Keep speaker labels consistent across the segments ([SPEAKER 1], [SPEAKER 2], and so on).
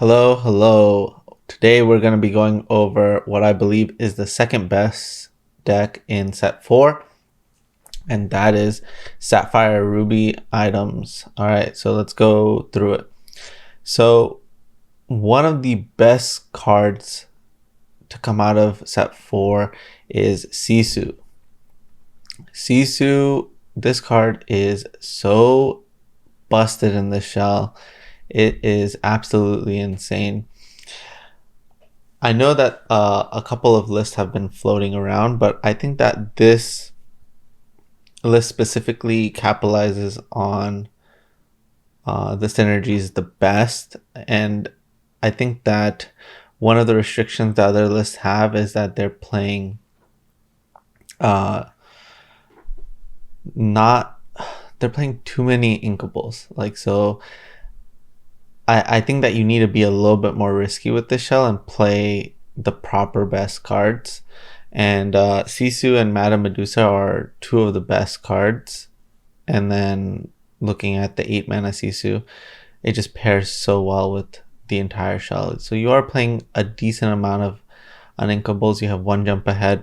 [SPEAKER 1] Hello. Today we're going to be going over what I believe is the second best deck in set 4, and that is Sapphire Ruby items. All right, so let's go through it. So one of the best cards to come out of set 4 is Sisu. Sisu, this card is so busted in the shell. It is absolutely insane. I know that a couple of lists have been floating around, but I think that this list specifically capitalizes on the synergies the best. And I think that one of the restrictions the other lists have is that they're playing they're playing too many inkables. I think that you need to be a little bit more risky with this shell and play the proper best cards. And Sisu and Madame Medusa are two of the best cards. And then looking at the 8 mana Sisu, it just pairs so well with the entire shell. So you are playing a decent amount of uninkables. You have 1 jump ahead.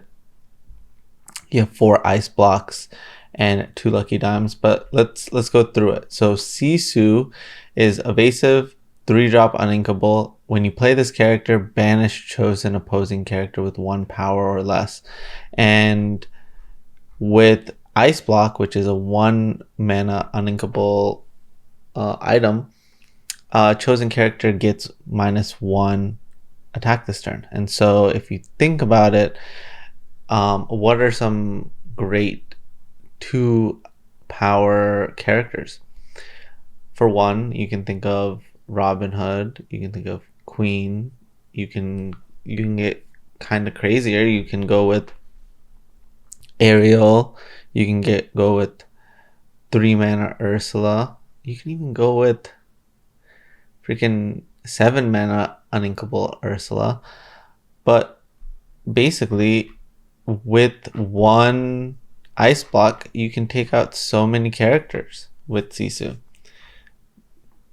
[SPEAKER 1] You have 4 ice blocks and 2 lucky dimes, but let's go through it. So Sisu is evasive, 3-drop uninkable. When you play this character, banish chosen opposing character with 1 power or less. And with Ice Block, which is a 1 mana uninkable item, chosen character gets -1 attack this turn. And so if you think about it, what are some great 2 power characters? For one, you can think of Robin Hood, you can think of Queen, you can get kind of crazier. You can go with Ariel, you can go with 3 mana Ursula, you can even go with freaking 7 mana uninkable Ursula. But basically, with 1 ice block, you can take out so many characters with Sisu.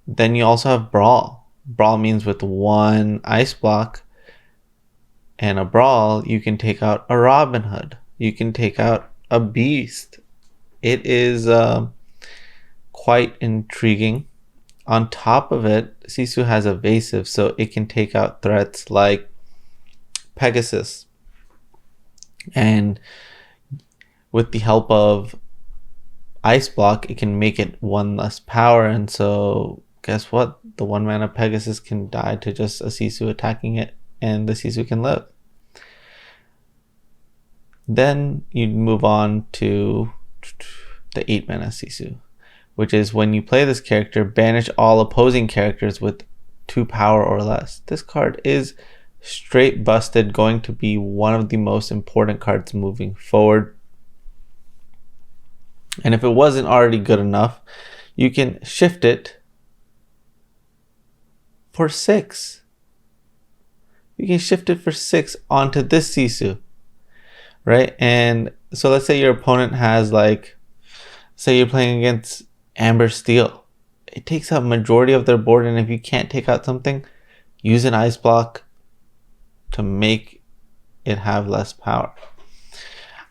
[SPEAKER 1] Then you also have Brawl. Brawl means with 1 ice block and a Brawl, you can take out a Robin Hood. You can take out a Beast. It is quite intriguing. On top of it, Sisu has evasive, so it can take out threats like Pegasus. And with the help of Ice Block, it can make it 1 less power. And so guess what? The 1 mana Pegasus can die to just a Sisu attacking it, and the Sisu can live. Then you move on to the 8 mana Sisu, which is when you play this character, banish all opposing characters with 2 power or less. This card is straight busted, going to be one of the most important cards moving forward. And if it wasn't already good enough, you can shift it for 6. You can shift it for 6 onto this Sisu, right? And so let's say your opponent has, like, say you're playing against Amber Steel. It takes up majority of their board, and if you can't take out something, use an ice block to make it have less power.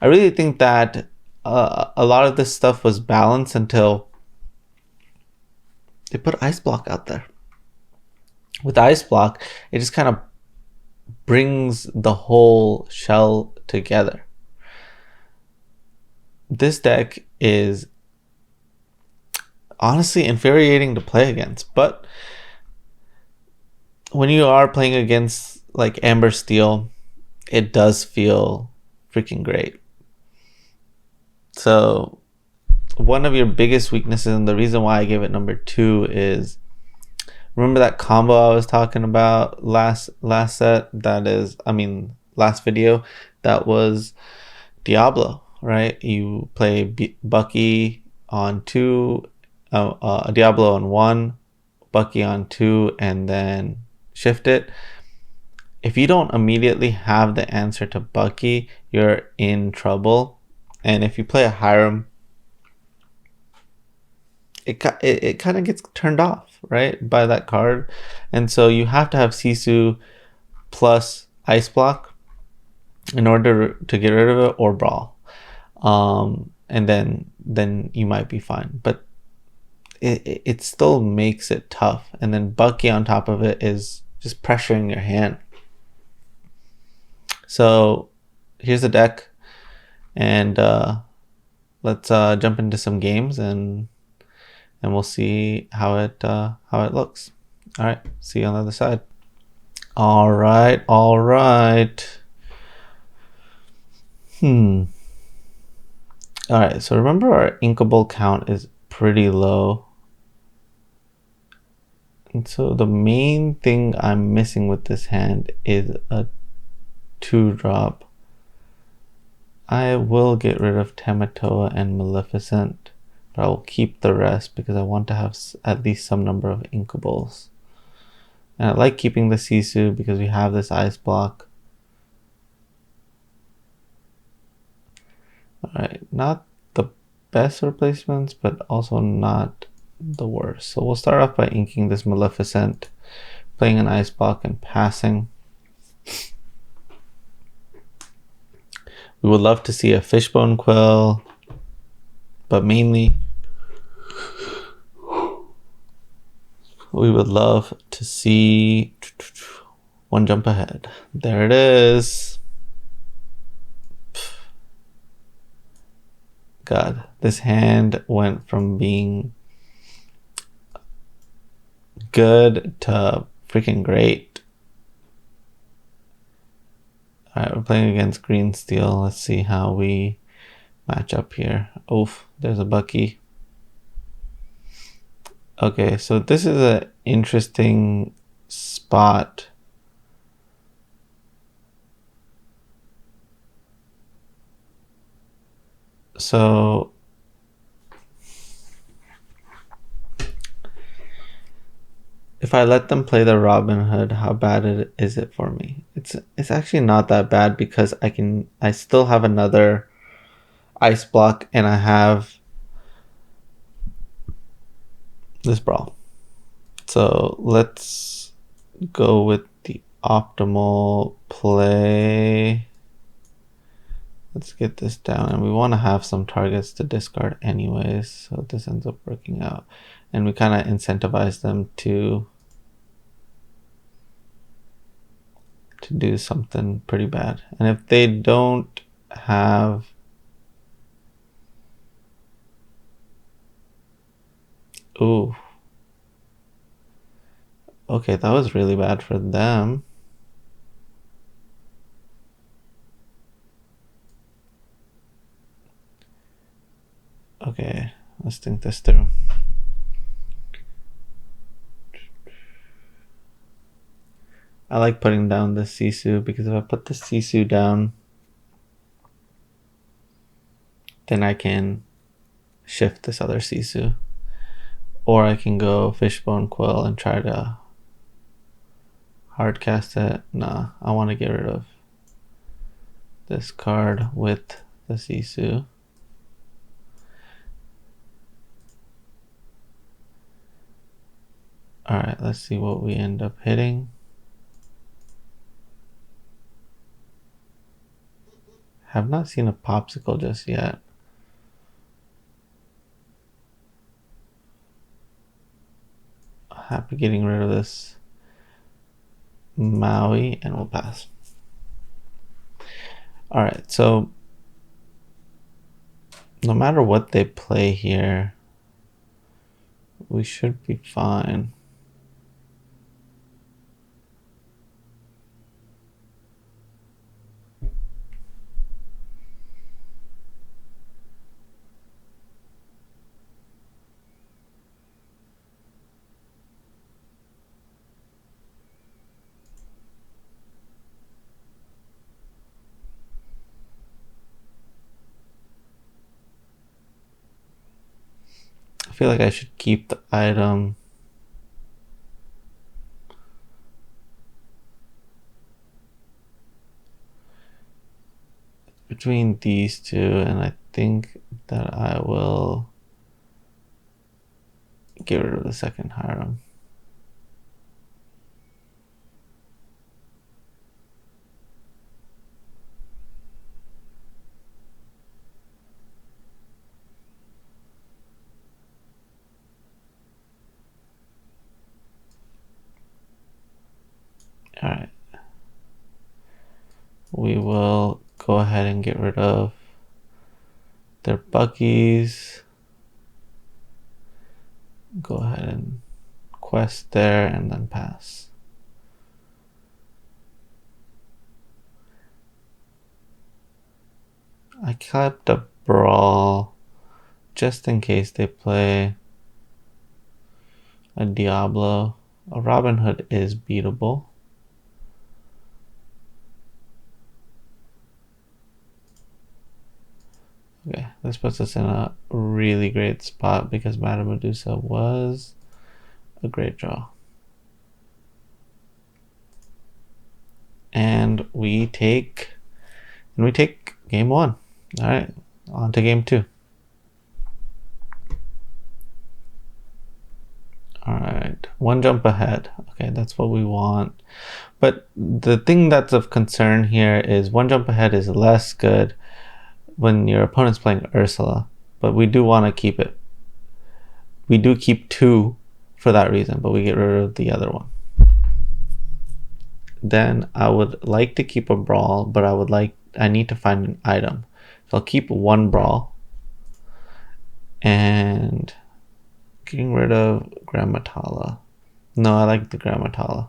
[SPEAKER 1] I really think that a lot of this stuff was balanced until they put Ice Block out there. With Ice Block, it just kind of brings the whole shell together. This deck is honestly infuriating to play against, but when you are playing against like Amber Steel, it does feel freaking great. So one of your biggest weaknesses, and the reason why I gave it number 2, is remember that combo I was talking about last set? Last video, that was Diablo, right? You play Bucky on 2, Diablo on 1, Bucky on 2, and then shift it. If you don't immediately have the answer to Bucky, you're in trouble. And if you play a Hiram it kind of gets turned off, right, by that card. And so you have to have Sisu plus Ice Block in order to get rid of it, or Brawl. And then you might be fine. But it still makes it tough. And then Bucky on top of it is just pressuring your hand. So here's the deck, and let's jump into some games, and we'll see how it looks. All right, see you on the other side. All right. All right, so remember our inkable count is pretty low. And so the main thing I'm missing with this hand is a 2-drop. I will get rid of Tamatoa and Maleficent, but I will keep the rest because I want to have at least some number of inkables. And I like keeping the Sisu because we have this Ice Block. Alright, not the best replacements, but also not the worst. So we'll start off by inking this Maleficent, playing an Ice Block and passing. We would love to see a Fishbone Quill, but mainly we would love to see one jump ahead. There it is. God, this hand went from being good to freaking great. Alright, we're playing against Green Steel. Let's see how we match up here. Oof, there's a Bucky. Okay, so this is an interesting spot. So if I let them play the Robin Hood, how bad is it for me? It's actually not that bad because I still have another Ice Block, and I have this Brawl. So let's go with the optimal play. Let's get this down, and we want to have some targets to discard anyways, so this ends up working out. And we kind of incentivize them to do something pretty bad. And if they don't have ooh, okay, that was really bad for them. Okay, let's think this through. I like putting down the Sisu because if I put the Sisu down, then I can shift this other Sisu. Or I can go Fishbone Quill and try to hardcast it. Nah, I want to get rid of this card with the Sisu. Alright, let's see what we end up hitting. Have not seen a Popsicle just yet. Happy getting rid of this Maui, and we'll pass. Alright, so no matter what they play here, we should be fine. I feel like I should keep the item. Between these two, and I think that I will Get rid of the second harem. Alright. We will go ahead and get rid of their buggies. Go ahead and quest there and then pass. I kept a brawl just in case they play a Diablo. A Robin Hood is beatable. Okay, this puts us in a really great spot because Madame Medusa was a great draw. And we take game 1. All right, on to game 2. All right, 1 jump ahead. Okay, that's what we want. But the thing that's of concern here is 1 jump ahead is less good when your opponent's playing Ursula, but we do want to keep it. We do keep 2 for that reason, but we get rid of the other one. Then I would like to keep a brawl, but I need to find an item. So I'll keep 1 brawl and getting rid of Grammatala. No, I like the Grammatala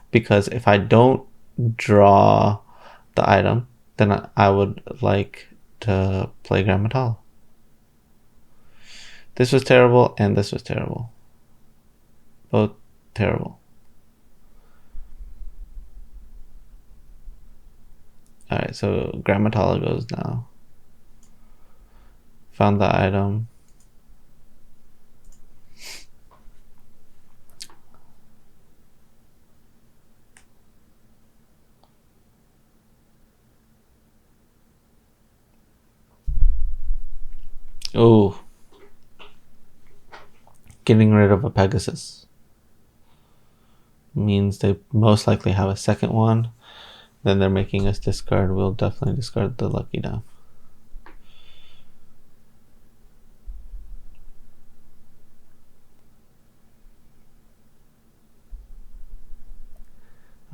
[SPEAKER 1] because if I don't draw the item, then I would like to play Grammatala. This was terrible and this was terrible. Both terrible. Alright, so Grammatala goes now. Found the item. Oh. Getting rid of a Pegasus means they most likely have a second one. Then they're making us discard. We'll definitely discard the Lucky Dime.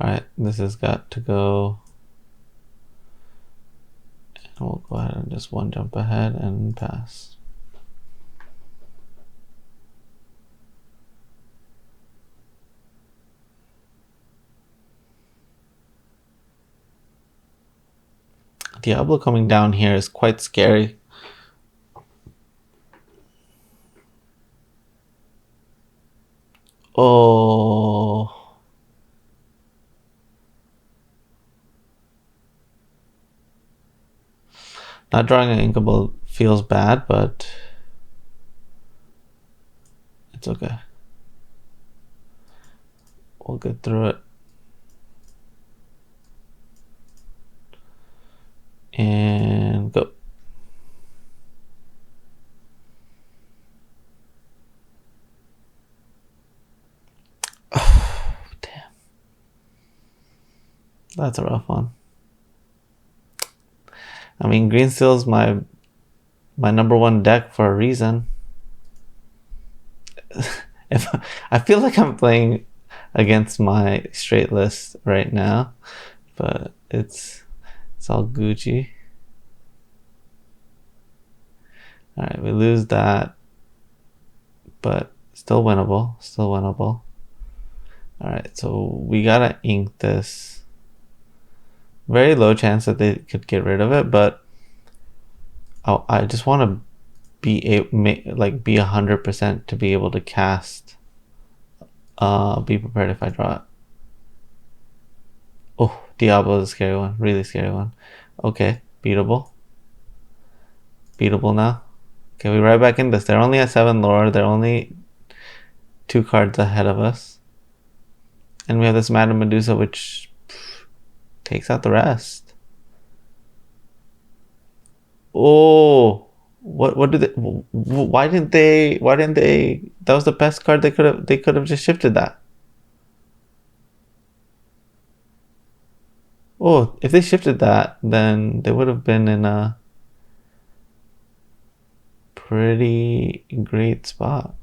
[SPEAKER 1] Alright, this has got to go. And we'll go ahead and just 1 jump ahead and pass. Diablo coming down here is quite scary. Oh. Not drawing an Inkable feels bad, but it's okay. We'll get through it. And go. Oh, damn. That's a rough one. I mean, Green Steel's my number 1 deck for a reason. If I feel like I'm playing against my straight list right now, but it's all Gucci. Alright, we lose that, but still winnable. Still winnable. Alright, so we gotta ink this. Very low chance that they could get rid of it, but I just want to be 100% to be able to cast. Be prepared if I draw it. Oh, Diablo is a scary one. Really scary one. Okay, beatable. Beatable now. Okay, we right back in this. They're only at 7 lore. They're only 2 cards ahead of us. And we have this Madame Medusa, which takes out the rest. Oh, What do they? Why didn't they? Why didn't they? That was the best card they could have. They could have just shifted that. Oh, if they shifted that, then they would have been in a pretty great spot.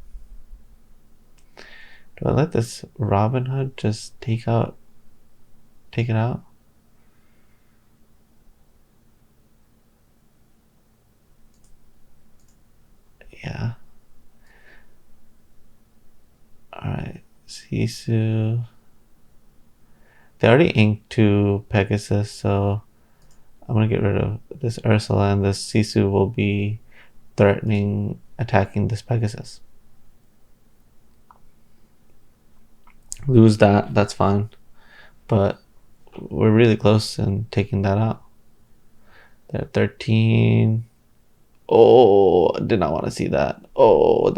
[SPEAKER 1] Do I let this Robin Hood just take it out? Yeah. Alright. Sisu. They already inked to Pegasus, so I'm gonna get rid of this Ursula, and this Sisu will be threatening attacking this Pegasus. Lose that, that's fine. But we're really close in taking that out. They're at 13. Oh, I did not want to see that. Oh,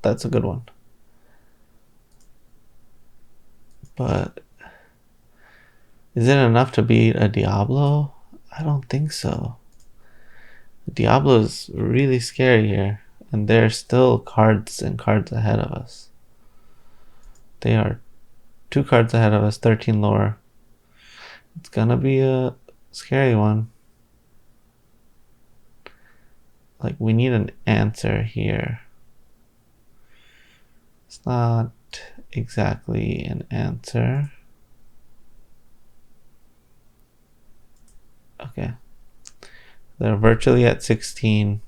[SPEAKER 1] that's a good one. But is it enough to beat a Diablo? I don't think so. Diablo is really scary here, and they're still cards and cards ahead of us. They are 2 cards ahead of us, 13 lower. It's gonna be a scary one. Like, we need an answer here. It's not exactly an answer. Okay. They're virtually at 16.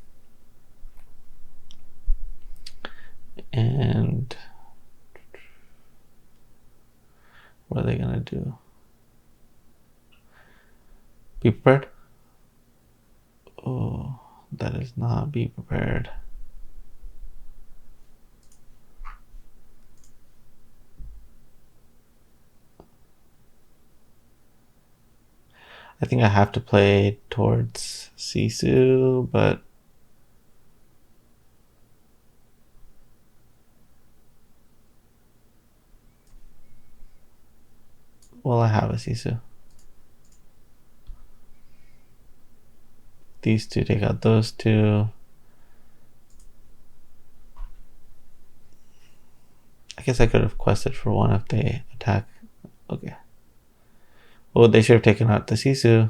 [SPEAKER 1] And what are they gonna do? Be prepared? Oh, that is not be prepared. I think I have to play towards Sisu, but well, I have a Sisu. These two take out those two. I guess I could have quested for one if they attack. Okay. Well, they should have taken out the Sisu.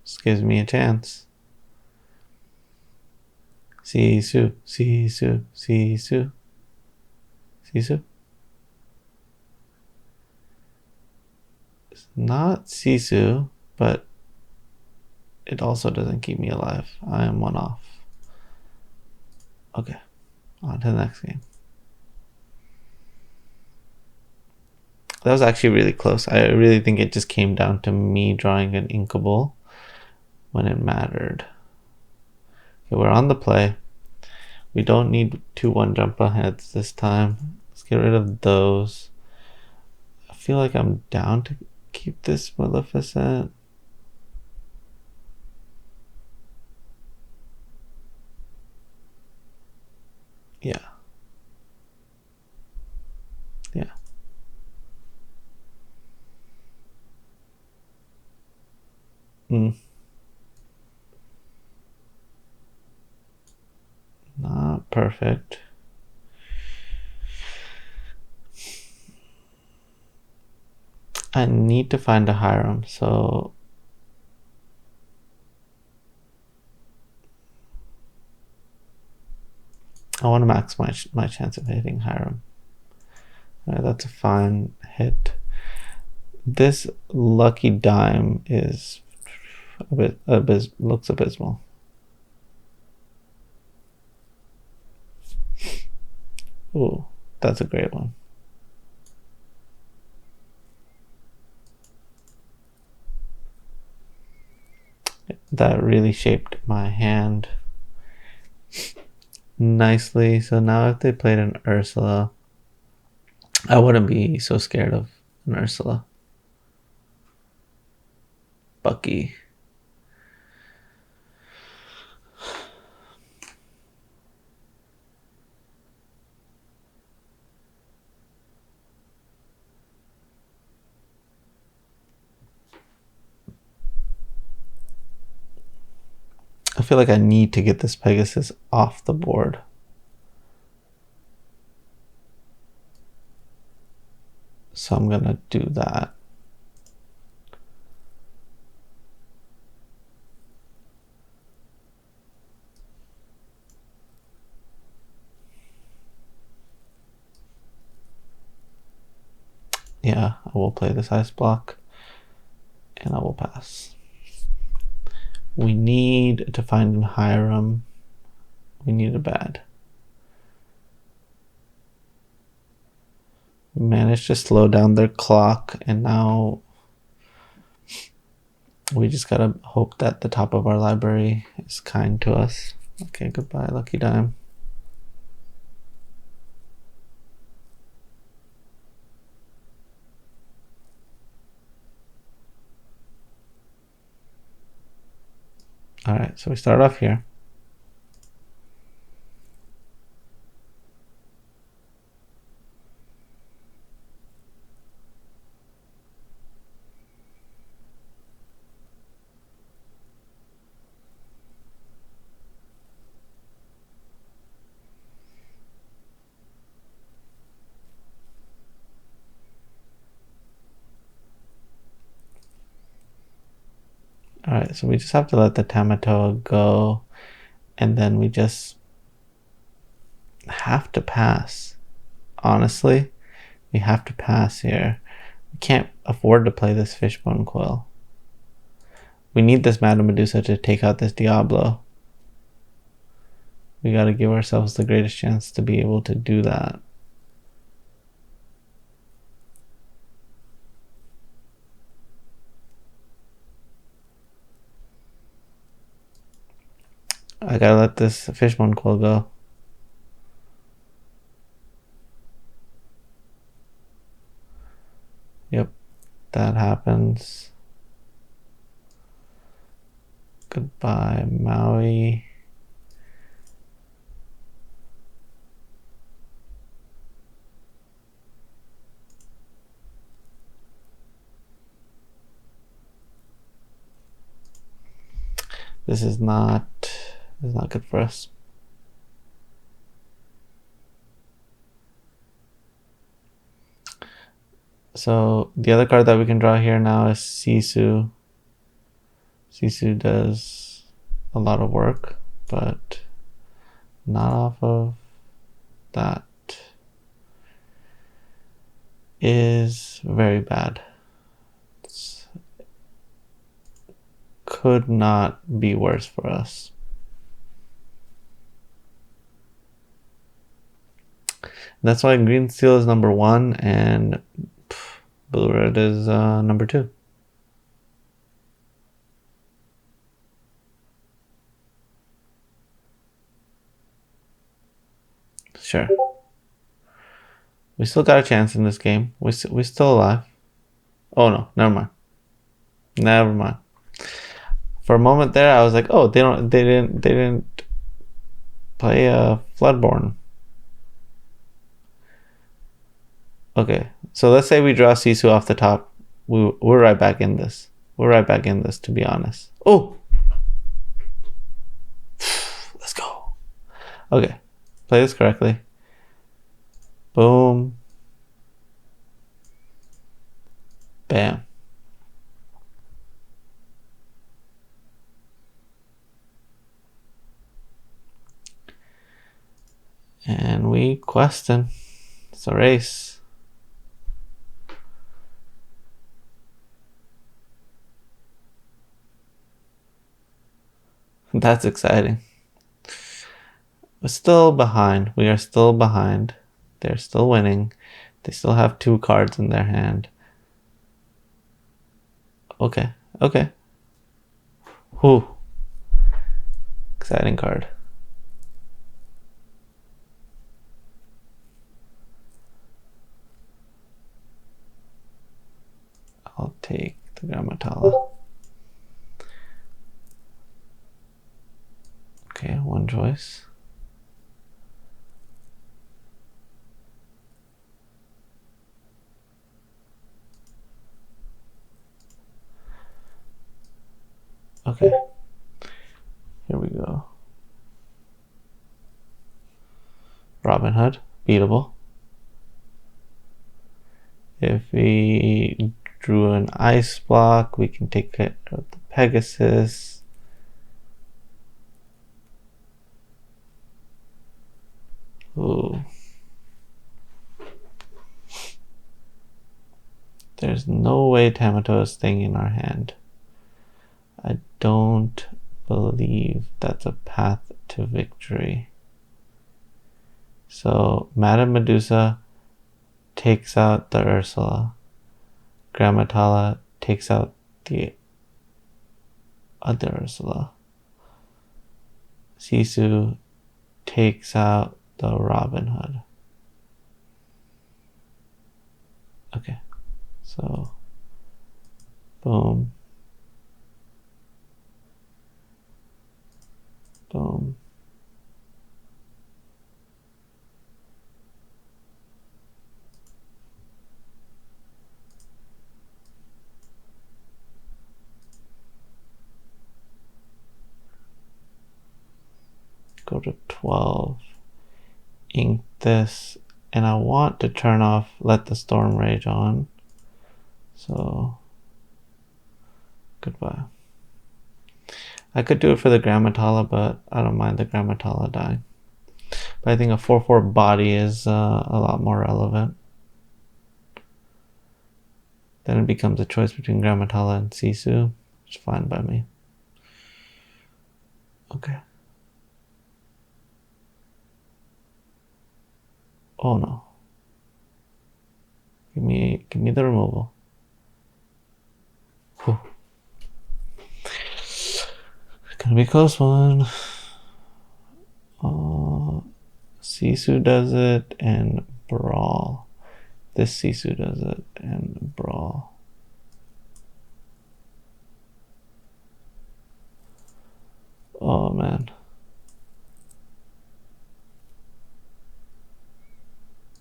[SPEAKER 1] This gives me a chance. Sisu, Sisu, Sisu, Sisu. It's not Sisu, but it also doesn't keep me alive. I am 1 off. Okay, on to the next game. That was actually really close. I really think it just came down to me drawing an inkable when it mattered. Okay, we're on the play. We don't need 2 1 jump aheads this time. Let's get rid of those. I feel like I'm down to keep this Maleficent. Yeah. Yeah. Not perfect. I need to find a Hiram, so I want to max my chance of hitting Hiram. Alright, that's a fine hit. This lucky dime is a bit looks abysmal. Ooh, that's a great one. That really shaped my hand nicely. So now if they played an Ursula, I wouldn't be so scared of an Ursula. Bucky. feel like I need to get this Pegasus off the board. So I'm gonna do that. Yeah, I will play this ice block and I will pass. We need to find Hiram. We need a bad. We managed to slow down their clock, and now we just gotta hope that the top of our library is kind to us. Okay, goodbye, Lucky Dime. All right, so we start off here. All right, so we just have to let the Tamatoa go, and then we just have to pass. Honestly, we have to pass here. We can't afford to play this Fishbone Quill. We need this Madame Medusa to take out this Diablo. We gotta give ourselves the greatest chance to be able to do that. I gotta let this Fishbone Quill go. Yep, that happens. Goodbye, Maui. This is not good for us. So the other card that we can draw here now is Sisu. Sisu does a lot of work, but not off of that. Is very bad. Could not be worse for us. That's why green steel is number 1 and blue red is number 2. Sure. We still got a chance in this game. We're still alive. Oh no, never mind. Never mind. For a moment there, I was like, oh, they didn't play a Floodborn. Okay, so let's say we draw Sisu off the top. We're right back in this. We're right back in this, to be honest. Oh! Let's go. Okay, play this correctly. Boom. Bam. And we question. It's a race. That's exciting. We're still behind. We are still behind. They're still winning. They still have 2 cards in their hand. Okay. Okay. Whew. Exciting card. I'll take the Grammatala. Okay, 1 choice. Okay. Here we go. Robin Hood, beatable. If we drew an ice block, we can take it of the Pegasus. Ooh. There's no way Tamato is staying in our hand. I don't believe that's a path to victory. So Madame Medusa takes out the Ursula. Grammatala takes out the other Ursula. Sisu takes out the Robin Hood. Okay, so boom, boom. Go to 12, ink this, and I want to turn off Let the Storm Rage on. So, goodbye. I could do it for the Grammatala, but I don't mind the Grammatala dying. But I think a 4/4 body is a lot more relevant. Then it becomes a choice between Grammatala and Sisu, which is fine by me. Okay. Oh no. Give me the removal. Whew. Gonna be a close one. Sisu does it and Brawl. This Sisu does it and Brawl. Oh man.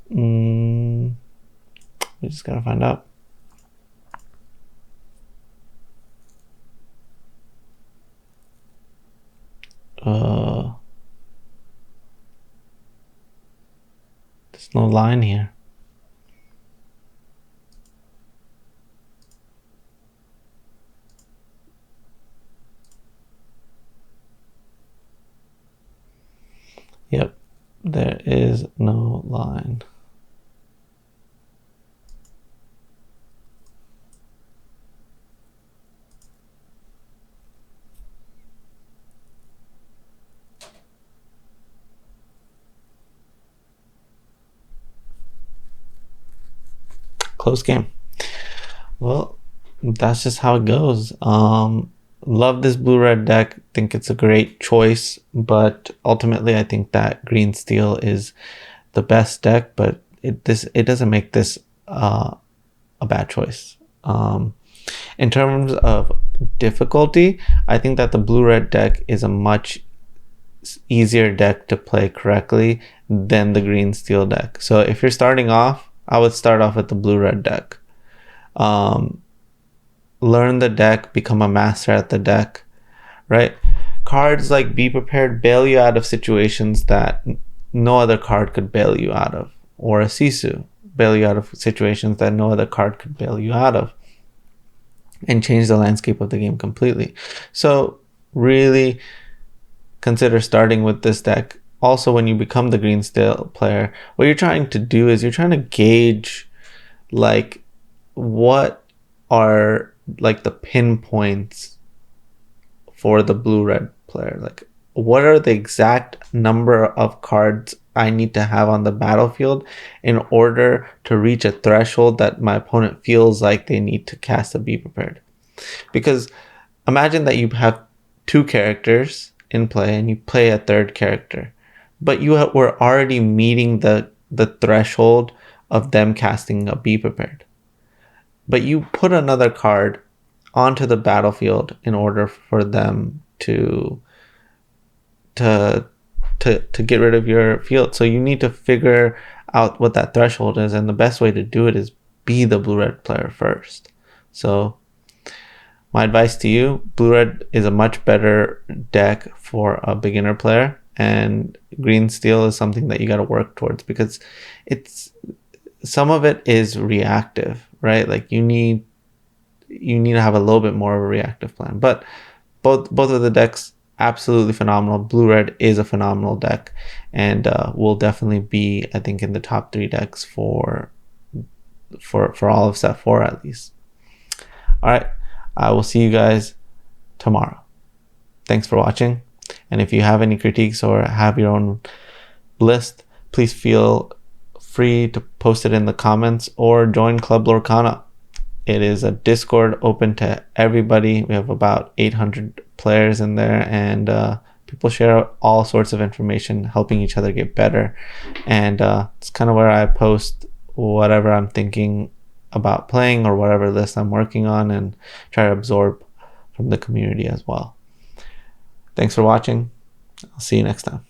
[SPEAKER 1] We just gotta find out. There's no line here. Yep, there is no line. Close game. Well, that's just how it goes. Love this blue-red deck. Think it's a great choice, but ultimately I think that green steel is the best deck, but it doesn't make this a bad choice. In terms of difficulty, I think that the blue-red deck is a much easier deck to play correctly than the green steel deck. So if you're starting off, I would start off with the blue-red deck. Learn the deck, become a master at the deck, right? Cards like Be Prepared bail you out of situations that no other card could bail you out of, or a Sisu bail you out of situations that no other card could bail you out of, and change the landscape of the game completely. So really consider starting with this deck. Also, when you become the green steel player, what you're trying to do is you're trying to gauge like what are like the pinpoints for the blue-red player. Like, what are the exact number of cards I need to have on the battlefield in order to reach a threshold that my opponent feels like they need to cast a Be Prepared? Because imagine that you have two characters in play and you play a third character, but you were already meeting the threshold of them casting a Be Prepared. But you put another card onto the battlefield in order for them to get rid of your field. So you need to figure out what that threshold is, and the best way to do it is be the blue-red player first. So my advice to you, blue-red is a much better deck for a beginner player, and green steel is something that you got to work towards, because it's some of it is reactive, right? Like you need to have a little bit more of a reactive plan. But both of the decks absolutely phenomenal. Blue red is a phenomenal deck, and will definitely be, I think, in the top 3 decks for all of set 4 at least. All right, I will see you guys tomorrow. Thanks for watching, and if you have any critiques or have your own list, please feel free to post it in the comments or join Club Lorcana. It is a Discord open to everybody. We have about 800 players in there, and people share all sorts of information, helping each other get better. And it's kind of where I post whatever I'm thinking about playing or whatever list I'm working on, and try to absorb from the community as well. Thanks for watching. I'll see you next time.